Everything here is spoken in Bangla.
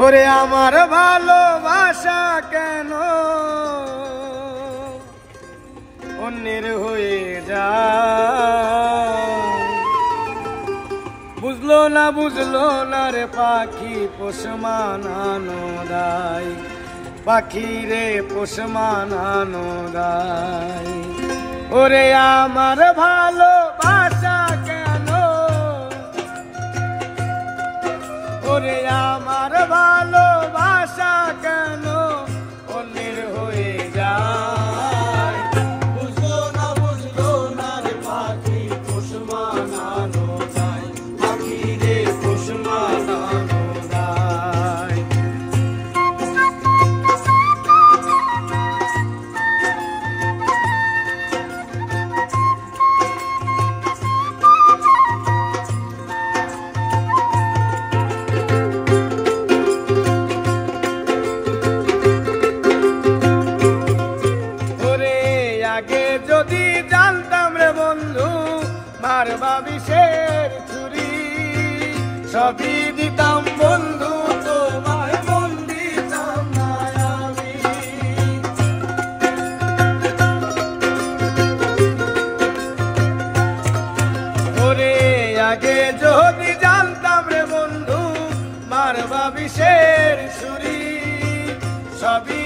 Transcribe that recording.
ওরে আমার ভালোবাসা কেন অন্যের হয়ে যায়? বুঝলো না রে পাখি পোষ মানানো দায়, পাখি রে পোষ মানানো দায়। ওরে আমার ভালোবাসা কেন, ওরে আমার ভালোবাসা কেন অন্যের হয়ে যায়? বুঝলো না রে পাখি পোষ মানানো দায়, পাখি রে পোষ মানানো দায়। আগে যদি জানতাম রে বন্ধু মারবা বিষের ছুরি, সবই দিতাম বন্ধু তোমার মন দিতাম না আমি। ওরে আগে যদি জানতাম রে বন্ধু মারবা বিষের ছুরি, সবই